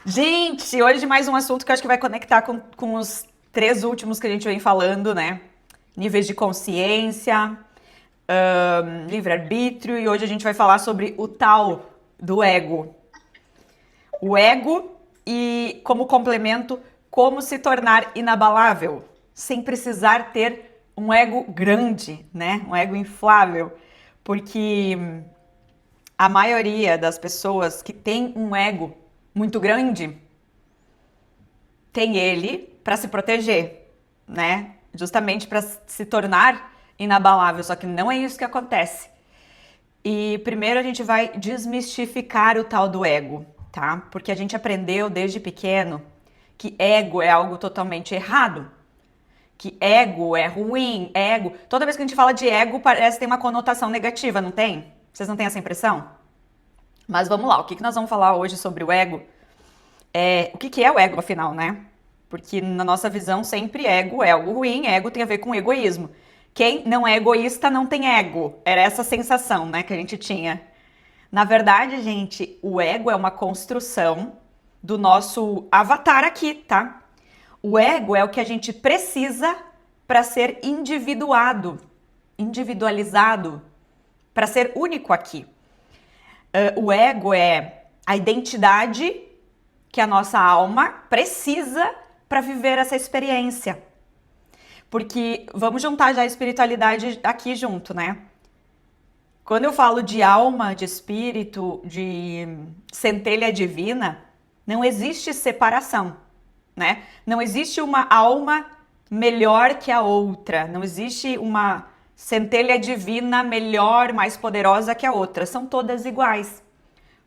Gente, hoje mais um assunto que eu acho que vai conectar com os três últimos que a gente vem falando, né? Níveis de consciência, livre-arbítrio, e hoje a gente vai falar sobre o tal do ego. O ego e, como complemento, como se tornar inabalável, sem precisar ter um ego grande, né? Um ego inflável. Porque a maioria das pessoas que tem um ego muito grande tem ele para se proteger, né? Justamente para se tornar inabalável, só que não é isso que acontece. E primeiro a gente vai desmistificar o tal do ego, tá? Porque a gente aprendeu desde pequeno que ego é algo totalmente errado, que ego é ruim, ego. Toda vez que a gente fala de ego, parece que tem uma conotação negativa, não tem? Vocês não têm essa impressão? Mas vamos lá, o que nós vamos falar hoje sobre o ego? O que é o ego, afinal, né? Porque na nossa visão, sempre ego é algo ruim, ego tem a ver com egoísmo. Quem não é egoísta não tem ego. Era essa sensação, né, que a gente tinha. Na verdade, gente, o ego é uma construção do nosso avatar aqui, tá? O ego é o que a gente precisa para ser individualizado, para ser único aqui. O ego é a identidade que a nossa alma precisa para viver essa experiência. Porque vamos juntar já a espiritualidade aqui junto, né? Quando eu falo de alma, de espírito, de centelha divina, não existe separação, né? Não existe uma alma melhor que a outra, não existe uma centelha divina melhor, mais poderosa que a outra, são todas iguais.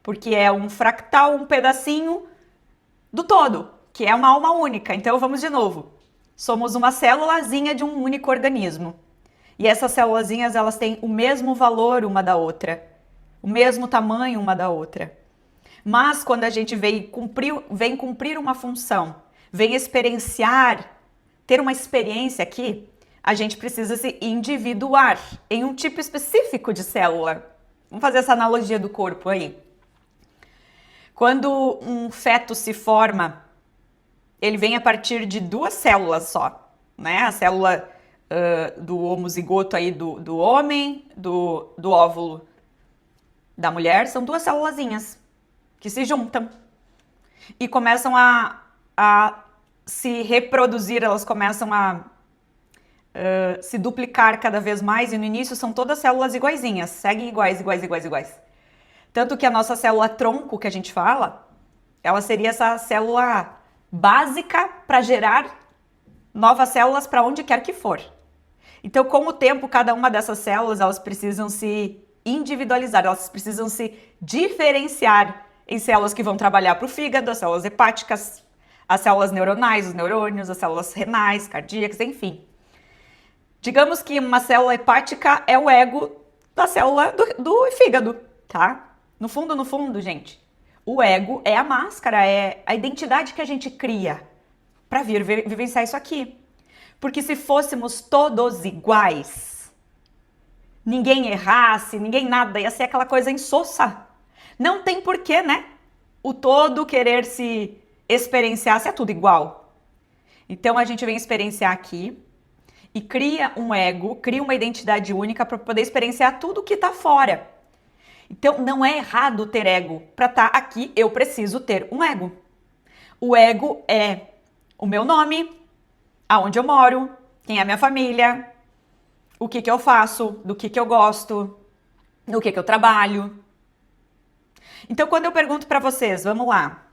Porque é um fractal, um pedacinho do todo, que é uma alma única. Então vamos de novo. Somos uma célulazinha de um único organismo. E essas célulazinhas, elas têm o mesmo valor uma da outra, o mesmo tamanho uma da outra. Mas quando a gente vem cumprir uma função, vem experienciar, ter uma experiência aqui, a gente precisa se individuar em um tipo específico de célula. Vamos fazer essa analogia do corpo aí. Quando um feto se forma, ele vem a partir de duas células só, né? A célula do homozigoto aí do homem, do óvulo da mulher, são duas célulazinhas que se juntam e começam a se reproduzir, elas começam a se duplicar cada vez mais, e no início são todas células iguaizinhas, seguem iguais, iguais, iguais, iguais. Tanto que a nossa célula tronco, que a gente fala, ela seria essa célula básica para gerar novas células para onde quer que for. Então, com o tempo, cada uma dessas células, elas precisam se individualizar, elas precisam se diferenciar em células que vão trabalhar para o fígado, as células hepáticas, as células neuronais, os neurônios, as células renais, cardíacas, enfim. Digamos que uma célula hepática é o ego da célula do fígado, tá? No fundo, gente, o ego é a máscara, é a identidade que a gente cria para vir vivenciar isso aqui. Porque se fôssemos todos iguais, ninguém errasse, ninguém nada, ia ser aquela coisa insossa. Não tem porquê, né? O todo querer se experienciar se é tudo igual. Então a gente vem experienciar aqui e cria um ego, cria uma identidade única para poder experienciar tudo que está fora. Então, não é errado ter ego. Para estar aqui, eu preciso ter um ego. O ego é o meu nome, aonde eu moro, quem é minha família, o que eu faço, do que eu gosto, no que eu trabalho. Então, quando eu pergunto para vocês, vamos lá.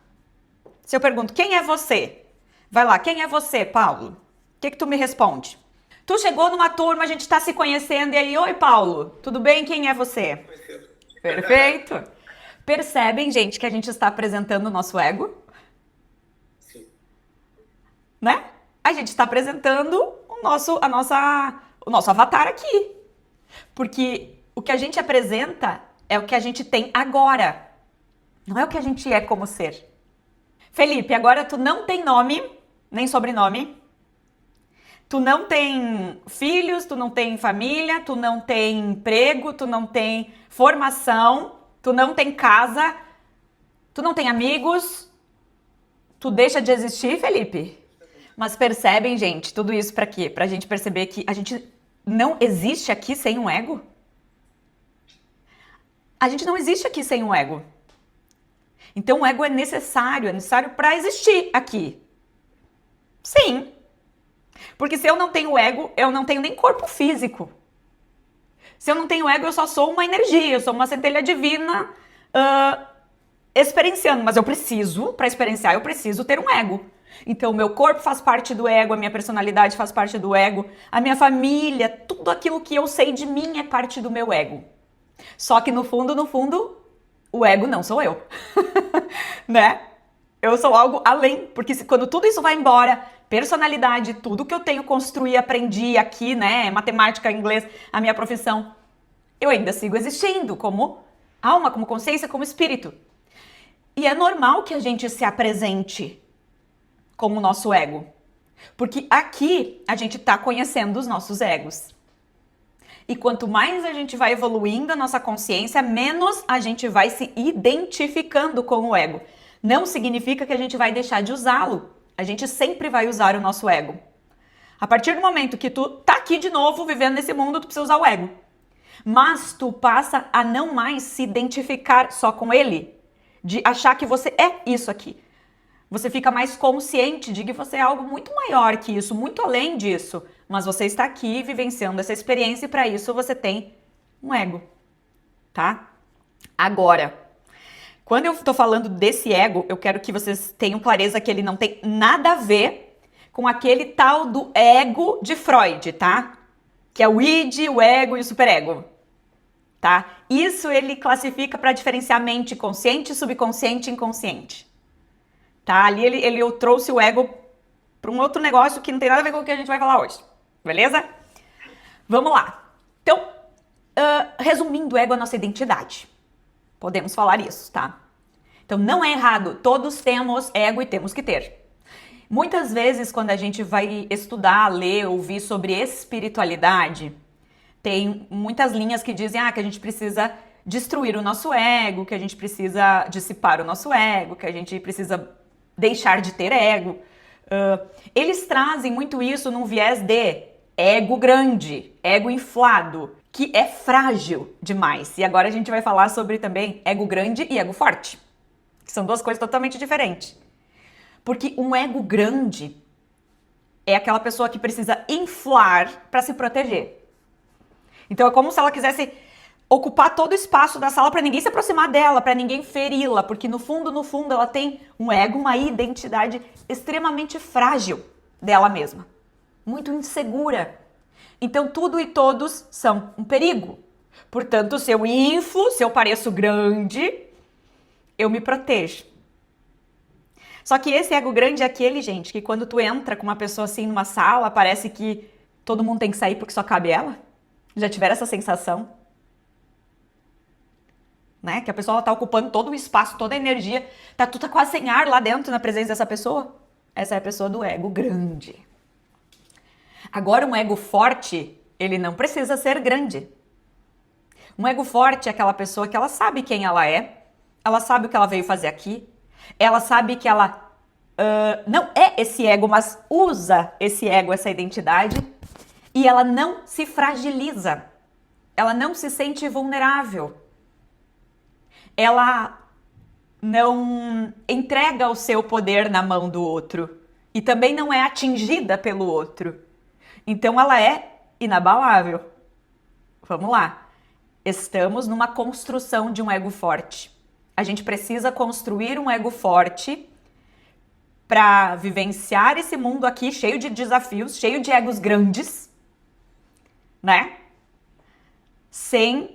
Se eu pergunto, quem é você? Vai lá, quem é você, Paulo? O que tu me responde? Tu chegou numa turma, a gente está se conhecendo, e aí, oi, Paulo, tudo bem? Quem é você? Perfeito. Percebem, gente, que a gente está apresentando o nosso ego? Sim. Né? A gente está apresentando o nosso avatar aqui. Porque o que a gente apresenta é o que a gente tem agora. Não é o que a gente é como ser. Felipe, agora tu não tem nome, nem sobrenome. Tu não tem filhos, tu não tem família, tu não tem emprego, tu não tem formação, tu não tem casa, tu não tem amigos. Tu deixa de existir, Felipe? Mas percebem, gente, tudo isso pra quê? Pra gente perceber que a gente não existe aqui sem um ego? A gente não existe aqui sem um ego. Então o ego é necessário para existir aqui. Sim. Porque se eu não tenho ego, eu não tenho nem corpo físico. Se eu não tenho ego, eu só sou uma energia, eu sou uma centelha divina experienciando. Mas eu preciso, para experienciar, eu preciso ter um ego. Então, o meu corpo faz parte do ego, a minha personalidade faz parte do ego, a minha família, tudo aquilo que eu sei de mim é parte do meu ego. Só que no fundo, o ego não sou eu, né? Eu sou algo além, porque quando tudo isso vai embora, personalidade, tudo que eu tenho construí, aprendi aqui, né, matemática, inglês, a minha profissão, eu ainda sigo existindo como alma, como consciência, como espírito. E é normal que a gente se apresente como o nosso ego, porque aqui a gente tá conhecendo os nossos egos. E quanto mais a gente vai evoluindo a nossa consciência, menos a gente vai se identificando com o ego. Não significa que a gente vai deixar de usá-lo. A gente sempre vai usar o nosso ego. A partir do momento que tu tá aqui de novo, vivendo nesse mundo, tu precisa usar o ego. Mas tu passa a não mais se identificar só com ele, de achar que você é isso aqui. Você fica mais consciente de que você é algo muito maior que isso, muito além disso. Mas você está aqui vivenciando essa experiência e para isso você tem um ego, tá? Agora, quando eu estou falando desse ego, eu quero que vocês tenham clareza que ele não tem nada a ver com aquele tal do ego de Freud, tá? Que é o id, o ego e o superego, tá? Isso ele classifica para diferenciar mente consciente, subconsciente e inconsciente. Tá? Ali ele trouxe o ego para um outro negócio que não tem nada a ver com o que a gente vai falar hoje. Beleza? Vamos lá. Então, resumindo, o ego é a nossa identidade. Podemos falar isso, tá? Então, não é errado. Todos temos ego e temos que ter. Muitas vezes, quando a gente vai estudar, ler, ouvir sobre espiritualidade, tem muitas linhas que dizem que a gente precisa destruir o nosso ego, que a gente precisa dissipar o nosso ego, que a gente precisa deixar de ter ego. Eles trazem muito isso num viés de ego grande, ego inflado, que é frágil demais. E agora a gente vai falar sobre também ego grande e ego forte, que são duas coisas totalmente diferentes. Porque um ego grande é aquela pessoa que precisa inflar para se proteger. Então é como se ela quisesse ocupar todo o espaço da sala para ninguém se aproximar dela, para ninguém feri-la, porque no fundo, ela tem um ego, uma identidade extremamente frágil dela mesma, muito insegura. Então tudo e todos são um perigo. Portanto, se eu inflo, se eu pareço grande, eu me protejo. Só que esse ego grande é aquele, gente, que quando tu entra com uma pessoa assim numa sala, parece que todo mundo tem que sair porque só cabe ela. Já tiveram essa sensação? Né? Que a pessoa tá ocupando todo o espaço, toda a energia, tu tá quase sem ar lá dentro na presença dessa pessoa. Essa é a pessoa do ego grande. Agora, um ego forte, ele não precisa ser grande. Um ego forte é aquela pessoa que ela sabe quem ela sabe o que ela veio fazer aqui, ela sabe que ela não é esse ego, mas usa esse ego, essa identidade, e ela não se fragiliza, ela não se sente vulnerável. Ela não entrega o seu poder na mão do outro e também não é atingida pelo outro. Então ela é inabalável. Vamos lá. Estamos numa construção de um ego forte. A gente precisa construir um ego forte para vivenciar esse mundo aqui cheio de desafios, cheio de egos grandes, né? Sem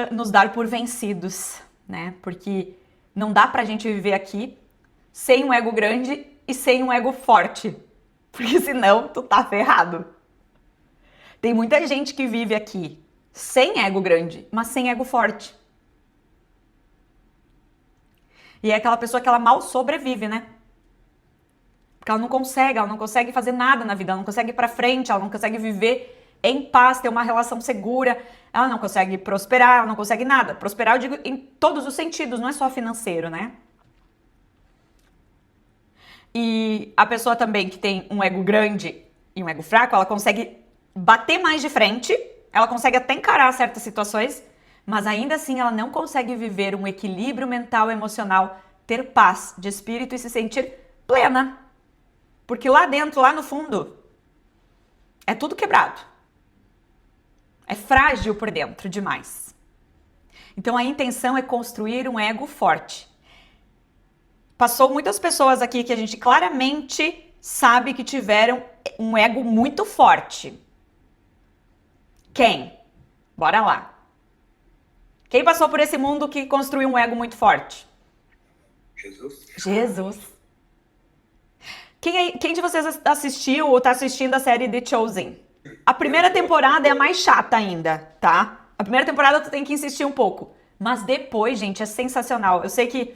nos dar por vencidos, né? Porque não dá pra gente viver aqui sem um ego grande e sem um ego forte, porque senão tu tá ferrado. Tem muita gente que vive aqui sem ego grande, mas sem ego forte. E é aquela pessoa que ela mal sobrevive, né? Porque ela não consegue fazer nada na vida, ela não consegue ir pra frente, ela não consegue viver em paz, ter uma relação segura, ela não consegue prosperar, ela não consegue nada. Prosperar, eu digo, em todos os sentidos, não é só financeiro, né? E a pessoa também que tem um ego grande e um ego fraco, ela consegue bater mais de frente, ela consegue até encarar certas situações, mas ainda assim ela não consegue viver um equilíbrio mental, emocional, ter paz de espírito e se sentir plena. Porque lá dentro, lá no fundo, é tudo quebrado. É frágil por dentro demais. Então a intenção é construir um ego forte. Passou muitas pessoas aqui que a gente claramente sabe que tiveram um ego muito forte. Quem? Bora lá. Quem passou por esse mundo que construiu um ego muito forte? Jesus. Jesus. Quem de vocês assistiu ou tá assistindo a série The Chosen? A primeira temporada é a mais chata ainda, tá? A primeira temporada tu tem que insistir um pouco. Mas depois, gente, é sensacional. Eu sei que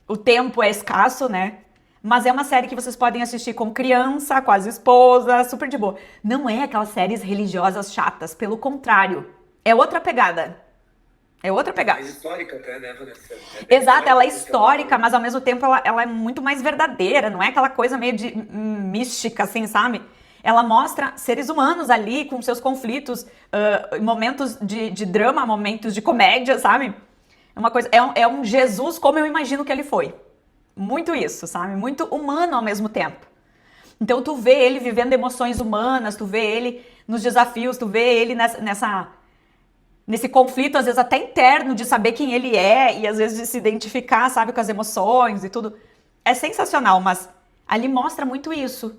o tempo é escasso, né? Mas é uma série que vocês podem assistir com criança, com as esposas, super de boa. Não é aquelas séries religiosas chatas, pelo contrário. É outra pegada. É outra pegada. Mais histórica até, né, Vanessa? Exato, ela é histórica, mas ao mesmo tempo ela é muito mais verdadeira, não é aquela coisa meio de mística, assim, sabe? Ela mostra seres humanos ali com seus conflitos, momentos de drama, momentos de comédia, sabe? É uma coisa, é um Jesus como eu imagino que ele foi. Muito isso, sabe? Muito humano ao mesmo tempo. Então tu vê ele vivendo emoções humanas, tu vê ele nos desafios, tu vê ele nesse conflito, às vezes até interno, de saber quem ele é e às vezes de se identificar, sabe, com as emoções e tudo. É sensacional, mas ali mostra muito isso.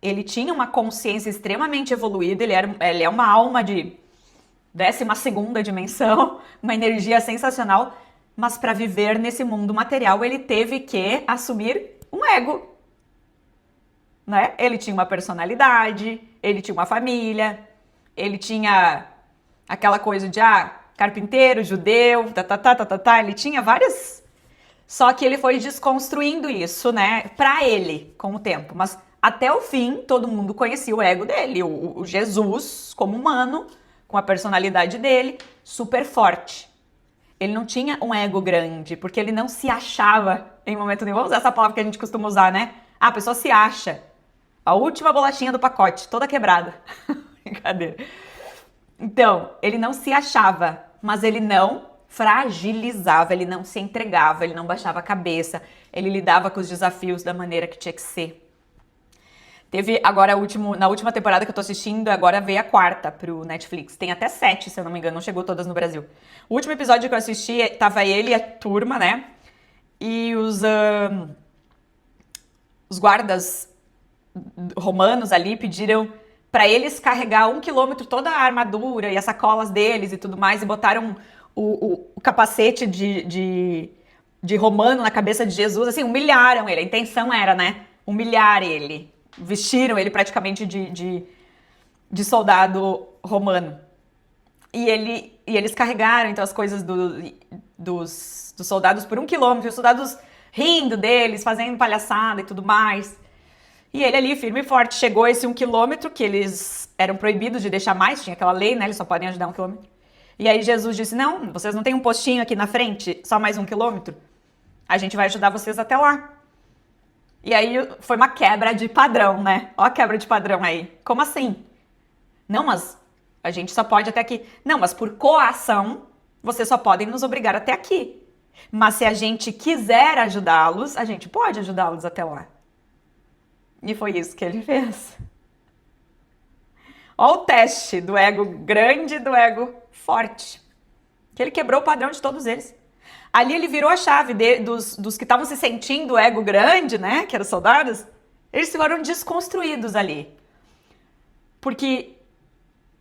Ele tinha uma consciência extremamente evoluída, ele é uma alma de 12ª dimensão, uma energia sensacional, mas para viver nesse mundo material ele teve que assumir um ego, né? Ele tinha uma personalidade, ele tinha uma família, ele tinha aquela coisa de, carpinteiro, judeu, ele tinha várias... Só que ele foi desconstruindo isso, né, pra ele, com o tempo. Mas até o fim, todo mundo conhecia o ego dele, o Jesus como humano, com a personalidade dele, super forte. Ele não tinha um ego grande, porque ele não se achava em momento nenhum. Vamos usar essa palavra que a gente costuma usar, né? A pessoa se acha. A última bolachinha do pacote, toda quebrada. Brincadeira. Então, ele não se achava, mas ele não fragilizava, ele não se entregava, ele não baixava a cabeça, ele lidava com os desafios da maneira que tinha que ser. Teve agora na última temporada que eu tô assistindo, agora veio a 4ª pro Netflix. Tem até 7, se eu não me engano, não chegou todas no Brasil. O último episódio que eu assisti, tava ele e a turma, né? E os guardas romanos ali pediram para eles carregar 1 quilômetro toda a armadura e as sacolas deles e tudo mais, e botaram o capacete de romano na cabeça de Jesus, assim, humilharam ele. A intenção era, né, humilhar ele. Vestiram ele praticamente de soldado romano. E eles carregaram, então, as coisas dos soldados por 1 quilômetro, os soldados rindo deles, fazendo palhaçada e tudo mais. E ele ali, firme e forte, chegou esse 1 quilômetro, que eles eram proibidos de deixar mais, tinha aquela lei, né, eles só podem ajudar 1 quilômetro. E aí Jesus disse, não, vocês não têm um postinho aqui na frente, só mais 1 quilômetro? A gente vai ajudar vocês até lá. E aí foi uma quebra de padrão, né? Ó a quebra de padrão aí. Como assim? Não, mas a gente só pode até aqui. Não, mas por coação, vocês só podem nos obrigar até aqui. Mas se a gente quiser ajudá-los, a gente pode ajudá-los até lá. E foi isso que ele fez. Ó o teste do ego grande e do ego forte. Que ele quebrou o padrão de todos eles. Ali ele virou a chave dos que estavam se sentindo ego grande, né? Que eram soldados. Eles foram desconstruídos ali. Porque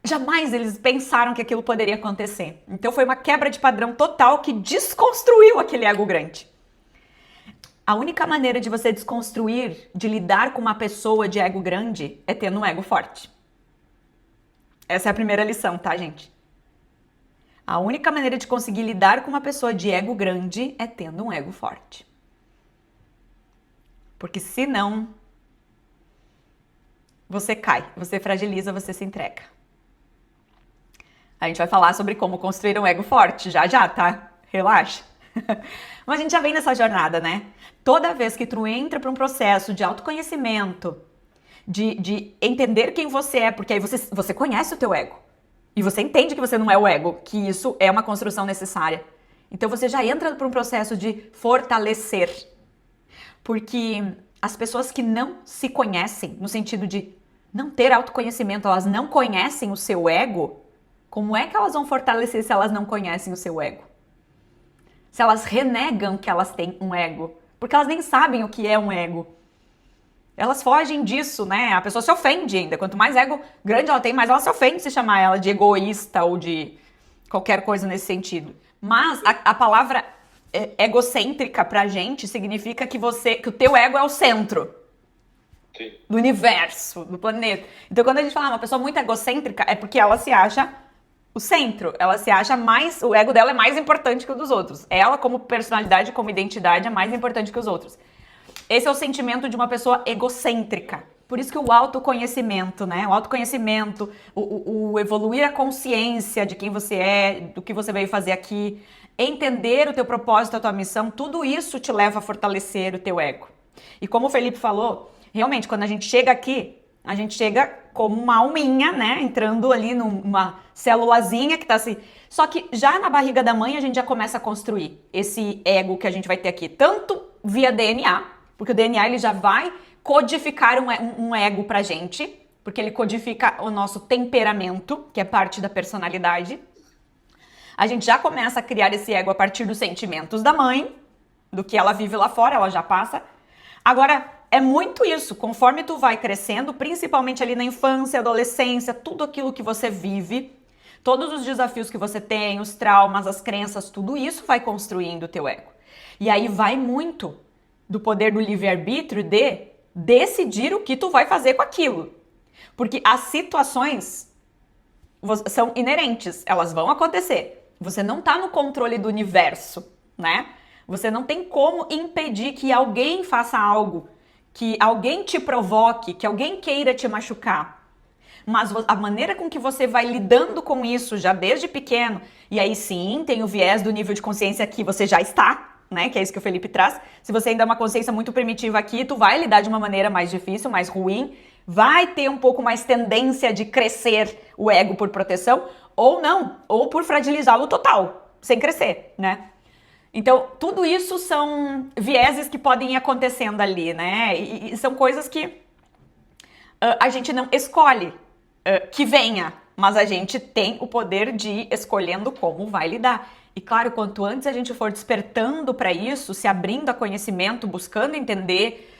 jamais eles pensaram que aquilo poderia acontecer. Então foi uma quebra de padrão total que desconstruiu aquele ego grande. A única maneira de você desconstruir, de lidar com uma pessoa de ego grande, é tendo um ego forte. Essa é a primeira lição, tá, gente? A única maneira de conseguir lidar com uma pessoa de ego grande é tendo um ego forte. Porque senão, você cai, você fragiliza, você se entrega. A gente vai falar sobre como construir um ego forte, já, tá? Relaxa. Mas a gente já vem nessa jornada, né? Toda vez que tu entra para um processo de autoconhecimento, de entender quem você é, porque aí você conhece o teu ego. E você entende que você não é o ego, que isso é uma construção necessária. Então você já entra para um processo de fortalecer. Porque as pessoas que não se conhecem, no sentido de não ter autoconhecimento, elas não conhecem o seu ego, como é que elas vão fortalecer se elas não conhecem o seu ego? Se elas renegam que elas têm um ego, porque elas nem sabem o que é um ego. Elas fogem disso, né? A pessoa se ofende ainda. Quanto mais ego grande ela tem, mais ela se ofende se chamar ela de egoísta ou de qualquer coisa nesse sentido. Mas a palavra egocêntrica pra gente significa que o teu ego é o centro. Sim. Do universo, do planeta. Então quando a gente fala uma pessoa muito egocêntrica, é porque ela se acha o centro. Ela se acha mais... O ego dela é mais importante que o dos outros. Ela, como personalidade, como identidade, é mais importante que os outros. Esse é o sentimento de uma pessoa egocêntrica. Por isso que o autoconhecimento, né? O autoconhecimento, o evoluir a consciência de quem você é, do que você veio fazer aqui, entender o teu propósito, a tua missão, tudo isso te leva a fortalecer o teu ego. E como o Felipe falou, realmente, quando a gente chega aqui, a gente chega como uma alminha, né? Entrando ali numa célulazinha que tá assim... Só que já na barriga da mãe a gente já começa a construir esse ego que a gente vai ter aqui, tanto via DNA, porque o DNA ele já vai codificar um ego pra gente, porque ele codifica o nosso temperamento, que é parte da personalidade. A gente já começa a criar esse ego a partir dos sentimentos da mãe, do que ela vive lá fora, ela já passa. Agora, é muito isso, conforme tu vai crescendo, principalmente ali na infância, adolescência, tudo aquilo que você vive, todos os desafios que você tem, os traumas, as crenças, tudo isso vai construindo o teu ego. E aí vai muito do poder do livre-arbítrio de decidir o que tu vai fazer com aquilo. Porque as situações são inerentes, elas vão acontecer. Você não tá no controle do universo, né? Você não tem como impedir que alguém faça algo, que alguém te provoque, que alguém queira te machucar. Mas a maneira com que você vai lidando com isso já desde pequeno, e aí sim, tem o viés do nível de consciência que você já está, né? Que é isso que o Felipe traz. Se você ainda é uma consciência muito primitiva aqui, tu vai lidar de uma maneira mais difícil, mais ruim, vai ter um pouco mais tendência de crescer o ego por proteção, ou não, ou por fragilizá-lo total, sem crescer, né? Então, tudo isso são vieses que podem ir acontecendo ali, né? E são coisas que a gente não escolhe que venha, mas a gente tem o poder de ir escolhendo como vai lidar. E claro, quanto antes a gente for despertando para isso, se abrindo a conhecimento, buscando entender,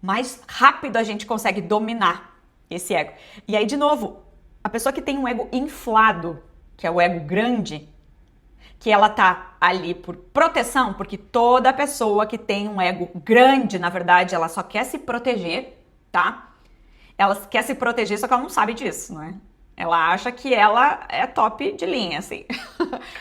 mais rápido a gente consegue dominar esse ego. E aí, de novo, a pessoa que tem um ego inflado, que é o ego grande, que ela tá ali por proteção, porque toda pessoa que tem um ego grande, na verdade, ela só quer se proteger, tá? Ela quer se proteger, só que ela não sabe disso, né? Ela acha que ela é top de linha, assim.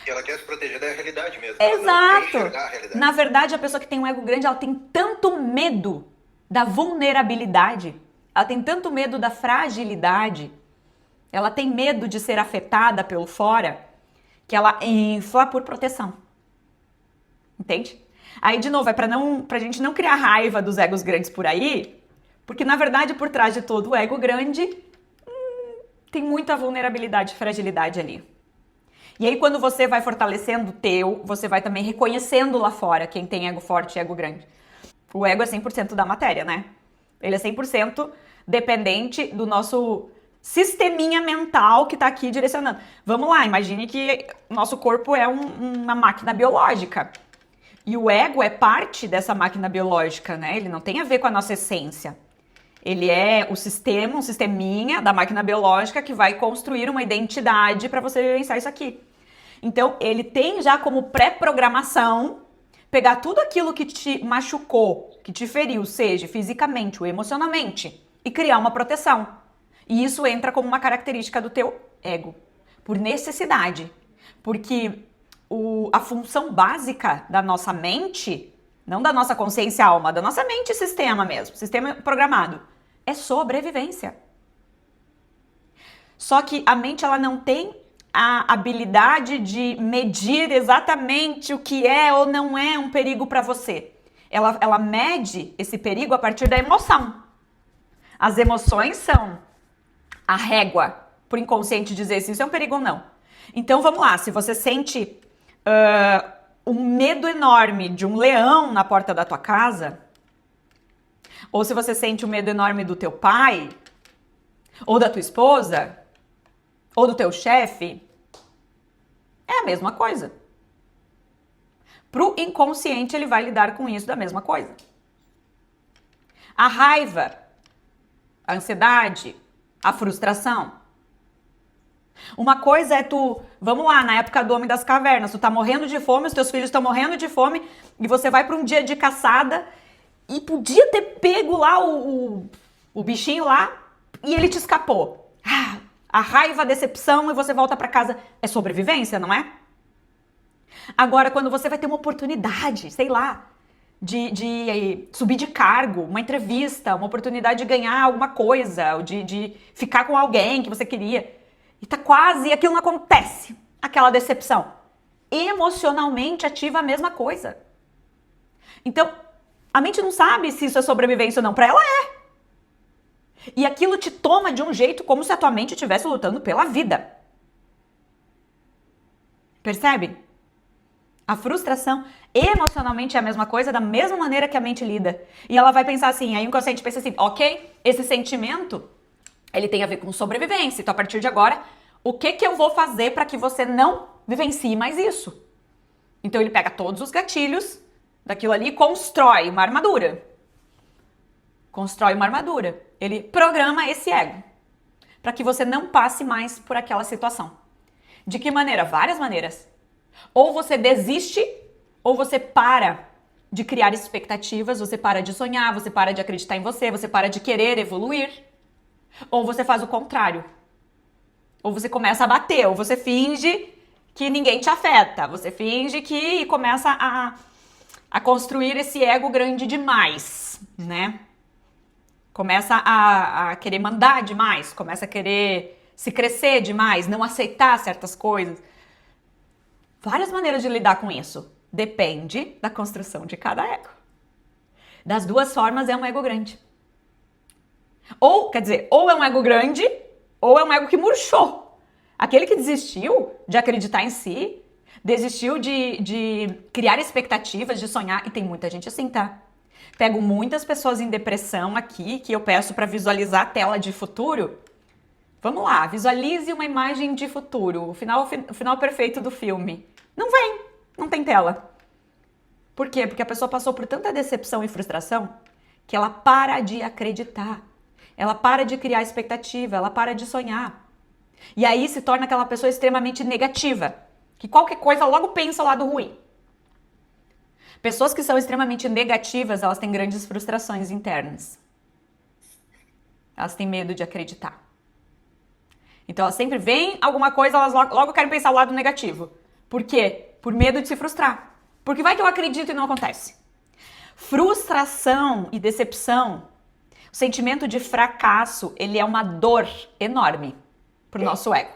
E ela quer se proteger da realidade mesmo. Exato! Ela não quer enxergar a realidade. Na verdade, a pessoa que tem um ego grande, ela tem tanto medo da vulnerabilidade, ela tem tanto medo da fragilidade, ela tem medo de ser afetada pelo fora, que ela infla por proteção. Entende? Aí, de novo, é pra gente não criar raiva dos egos grandes por aí, porque, na verdade, por trás de todo o ego grande, tem muita vulnerabilidade e fragilidade ali. E aí, quando você vai fortalecendo o teu, você vai também reconhecendo lá fora quem tem ego forte e ego grande. O ego é 100% da matéria, né? Ele é 100% dependente do nosso sisteminha mental que tá aqui direcionando. Vamos lá, imagine que nosso corpo é uma máquina biológica. E o ego é parte dessa máquina biológica, né? Ele não tem a ver com a nossa essência. Ele é o sistema, um sisteminha da máquina biológica que vai construir uma identidade para você vivenciar isso aqui. Então, ele tem já como pré-programação pegar tudo aquilo que te machucou, que te feriu, seja fisicamente ou emocionalmente, e criar uma proteção. E isso entra como uma característica do teu ego, por necessidade. Porque a função básica da nossa mente, não da nossa consciência alma, da nossa mente sistema mesmo, sistema programado, é sobrevivência. Só que a mente ela não tem a habilidade de medir exatamente o que é ou não é um perigo para você. Ela mede esse perigo a partir da emoção. As emoções são a régua para o inconsciente dizer se isso é um perigo ou não. Então vamos lá, se você sente um medo enorme de um leão na porta da tua casa, ou se você sente um medo enorme do teu pai, ou da tua esposa, ou do teu chefe, é a mesma coisa. Pro inconsciente, ele vai lidar com isso da mesma coisa. A raiva, a ansiedade, a frustração. Uma coisa é tu, vamos lá, na época do Homem das Cavernas, tu tá morrendo de fome, os teus filhos estão morrendo de fome, e você vai para um dia de caçada e podia ter pego lá o bichinho lá e ele te escapou. A raiva, a decepção, e você volta para casa. É sobrevivência, não é? Agora, quando você vai ter uma oportunidade, sei lá, de subir de cargo, uma entrevista, uma oportunidade de ganhar alguma coisa, ou de ficar com alguém que você queria, e tá quase, e aquilo não acontece, aquela decepção. Emocionalmente ativa a mesma coisa. Então, a mente não sabe se isso é sobrevivência ou não, pra ela é. E aquilo te toma de um jeito como se a tua mente estivesse lutando pela vida. Percebe? A frustração emocionalmente é a mesma coisa, da mesma maneira que a mente lida. E ela vai pensar assim, aí o inconsciente pensa assim, ok, esse sentimento, ele tem a ver com sobrevivência. Então, a partir de agora, o que eu vou fazer para que você não vivencie mais isso? Então, ele pega todos os gatilhos daquilo ali e constrói uma armadura. Constrói uma armadura. Ele programa esse ego para que você não passe mais por aquela situação. De que maneira? Várias maneiras. Ou você desiste, ou você para de criar expectativas, você para de sonhar, você para de acreditar em você, você para de querer evoluir. Ou você faz o contrário. Ou você começa a bater, ou você finge que ninguém te afeta. Você finge que e começa a construir esse ego grande demais, né? Começa a querer mandar demais, começa a querer se crescer demais, não aceitar certas coisas. Várias maneiras de lidar com isso. Depende da construção de cada ego. Das duas formas é um ego grande. Ou, quer dizer, ou é um ego grande, ou é um ego que murchou. Aquele que desistiu de acreditar em si, desistiu de criar expectativas, de sonhar, e tem muita gente assim, tá? Pego muitas pessoas em depressão aqui, que eu peço para visualizar a tela de futuro. Vamos lá, visualize uma imagem de futuro, o final perfeito do filme. Não vem, não tem tela. Por quê? Porque a pessoa passou por tanta decepção e frustração que ela para de acreditar. Ela para de criar expectativa, ela para de sonhar. E aí se torna aquela pessoa extremamente negativa, que qualquer coisa logo pensa o lado ruim. Pessoas que são extremamente negativas, elas têm grandes frustrações internas. Elas têm medo de acreditar. Então elas sempre veem alguma coisa, elas logo querem pensar o lado negativo. Por quê? Por medo de se frustrar. Porque vai que eu acredito e não acontece. Frustração e decepção, o sentimento de fracasso, ele é uma dor enorme pro nosso ego.